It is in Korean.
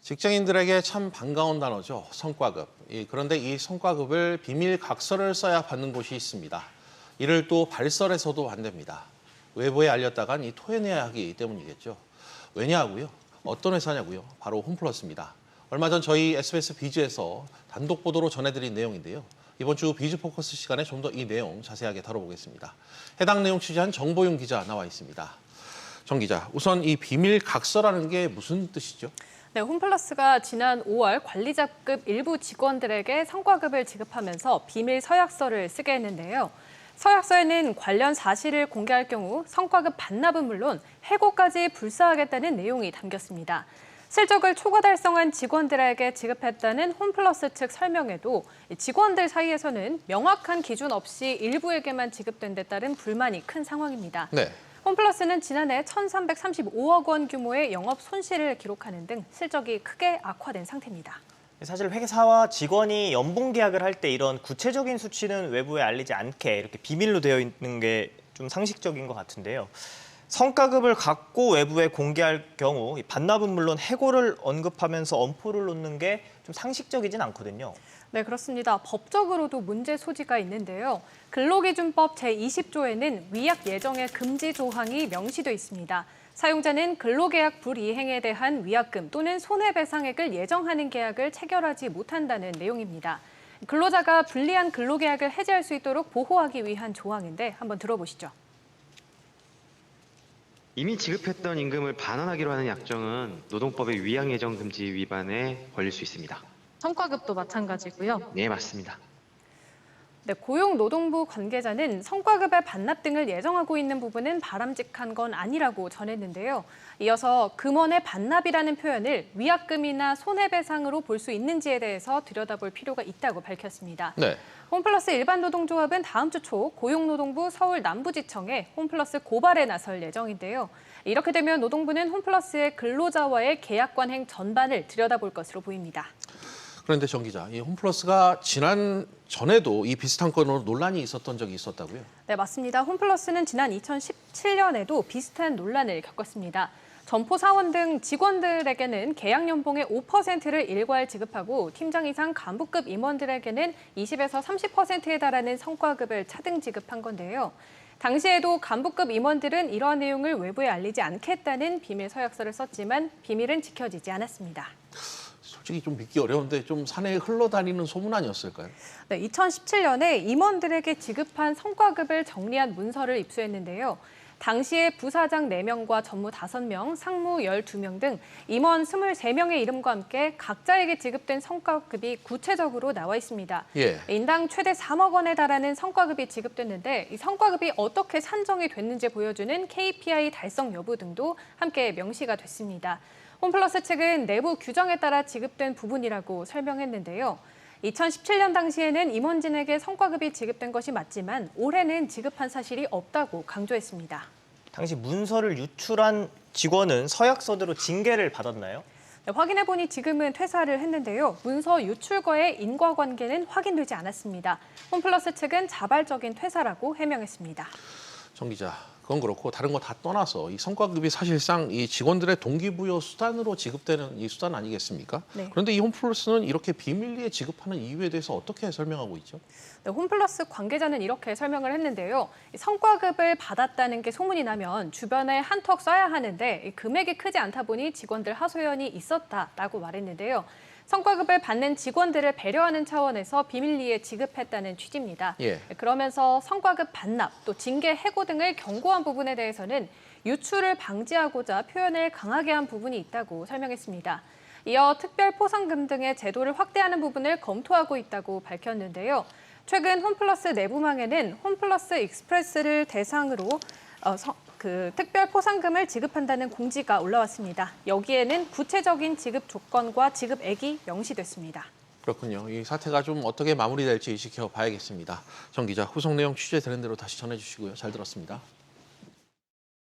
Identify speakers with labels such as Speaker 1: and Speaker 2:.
Speaker 1: 직장인들에게 참 반가운 단어죠. 성과급. 그런데 이 성과급을 비밀 각서를 써야 받는 곳이 있습니다. 이를 또 발설해서도 안 됩니다. 외부에 알렸다간 토해내야 하기 때문이겠죠. 왜냐고요? 어떤 회사냐고요? 바로 홈플러스입니다. 얼마 전 저희 SBS 비즈에서 단독 보도로 전해드린 내용인데요. 이번 주 비즈 포커스 시간에 좀 더 이 내용 자세하게 다뤄보겠습니다. 해당 내용 취재한 정보윤 기자 나와 있습니다. 정 기자, 우선 이 비밀 각서라는 게 무슨 뜻이죠?
Speaker 2: 네, 홈플러스가 지난 5월 관리자급 일부 직원들에게 성과급을 지급하면서 비밀 서약서를 쓰게 했는데요. 서약서에는 관련 사실을 공개할 경우 성과급 반납은 물론 해고까지 불사하겠다는 내용이 담겼습니다. 실적을 초과 달성한 직원들에게 지급했다는 홈플러스 측 설명에도 직원들 사이에서는 명확한 기준 없이 일부에게만 지급된 데 따른 불만이 큰 상황입니다.
Speaker 1: 네.
Speaker 2: 홈플러스는 지난해 1,335억 원 규모의 영업 손실을 기록하는 등 실적이 크게 악화된 상태입니다.
Speaker 3: 사실 회사와 직원이 연봉 계약을 할 때 이런 구체적인 수치는 외부에 알리지 않게 이렇게 비밀로 되어 있는 게 좀 상식적인 것 같은데요. 성과급을 갖고 외부에 공개할 경우 반납은 물론 해고를 언급하면서 엄포를 놓는 게 좀 상식적이진 않거든요.
Speaker 2: 네, 그렇습니다. 법적으로도 문제 소지가 있는데요. 근로기준법 제20조에는 위약 예정의 금지 조항이 명시돼 있습니다. 사용자는 근로계약 불이행에 대한 위약금 또는 손해배상액을 예정하는 계약을 체결하지 못한다는 내용입니다. 근로자가 불리한 근로계약을 해지할 수 있도록 보호하기 위한 조항인데 한번 들어보시죠.
Speaker 4: 이미 지급했던 임금을 반환하기로 하는 약정은 노동법의 위약 예정 금지 위반에 걸릴 수 있습니다.
Speaker 5: 성과급도 마찬가지고요.
Speaker 4: 네, 맞습니다.
Speaker 2: 네, 고용노동부 관계자는 성과급의 반납 등을 예정하고 있는 부분은 바람직한 건 아니라고 전했는데요. 이어서 금원의 반납이라는 표현을 위약금이나 손해배상으로 볼 수 있는지에 대해서 들여다볼 필요가 있다고 밝혔습니다.
Speaker 1: 네.
Speaker 2: 홈플러스 일반노동조합은 다음 주 초 고용노동부 서울 남부지청에 홈플러스 고발에 나설 예정인데요. 이렇게 되면 노동부는 홈플러스의 근로자와의 계약 관행 전반을 들여다볼 것으로 보입니다.
Speaker 1: 그런데 정 기자, 이 홈플러스가 지난 전에도 이 비슷한 건으로 논란이 있었던 적이 있었다고요?
Speaker 2: 네, 맞습니다. 홈플러스는 지난 2017년에도 비슷한 논란을 겪었습니다. 점포 사원 등 직원들에게는 계약 연봉의 5%를 일괄 지급하고 팀장 이상 간부급 임원들에게는 20에서 30%에 달하는 성과급을 차등 지급한 건데요. 당시에도 간부급 임원들은 이러한 내용을 외부에 알리지 않겠다는 비밀 서약서를 썼지만 비밀은 지켜지지 않았습니다.
Speaker 1: 솔직히 좀 믿기 어려운데 좀 사내에 흘러다니는 소문 아니었을까요?
Speaker 2: 네, 2017년에 임원들에게 지급한 성과급을 정리한 문서를 입수했는데요. 당시에 부사장 4명과 전무 5명, 상무 12명 등 임원 23명의 이름과 함께 각자에게 지급된 성과급이 구체적으로 나와 있습니다.
Speaker 1: 예.
Speaker 2: 인당 최대 3억 원에 달하는 성과급이 지급됐는데 이 성과급이 어떻게 산정이 됐는지 보여주는 KPI 달성 여부 등도 함께 명시가 됐습니다. 홈플러스 측은 내부 규정에 따라 지급된 부분이라고 설명했는데요. 2017년 당시에는 임원진에게 성과급이 지급된 것이 맞지만 올해는 지급한 사실이 없다고 강조했습니다.
Speaker 3: 당시 문서를 유출한 직원은 서약서대로 징계를 받았나요?
Speaker 2: 네, 확인해보니 지금은 퇴사를 했는데요. 문서 유출과의 인과관계는 확인되지 않았습니다. 홈플러스 측은 자발적인 퇴사라고 해명했습니다.
Speaker 1: 정 기자, 그건 그렇고 다른 거 다 떠나서 이 성과급이 사실상 이 직원들의 동기부여 수단으로 지급되는 이 수단 아니겠습니까?
Speaker 2: 네.
Speaker 1: 그런데 이 홈플러스는 이렇게 비밀리에 지급하는 이유에 대해서 어떻게 설명하고 있죠?
Speaker 2: 네, 홈플러스 관계자는 이렇게 설명을 했는데요. 성과급을 받았다는 게 소문이 나면 주변에 한턱 써야 하는데 금액이 크지 않다 보니 직원들 하소연이 있었다라고 말했는데요. 성과급을 받는 직원들을 배려하는 차원에서 비밀리에 지급했다는 취지입니다.
Speaker 1: 예.
Speaker 2: 그러면서 성과급 반납, 또 징계 해고 등을 경고한 부분에 대해서는 유출을 방지하고자 표현을 강하게 한 부분이 있다고 설명했습니다. 이어 특별 포상금 등의 제도를 확대하는 부분을 검토하고 있다고 밝혔는데요. 최근 홈플러스 내부망에는 홈플러스 익스프레스를 대상으로 특별 포상금을 지급한다는 공지가 올라왔습니다. 여기에는 구체적인 지급 조건과 지급액이 명시됐습니다.
Speaker 1: 그렇군요. 이 사태가 좀 어떻게 마무리될지 지켜봐야겠습니다. 정 기자, 후속 내용 취재되는 대로 다시 전해주시고요. 잘 들었습니다.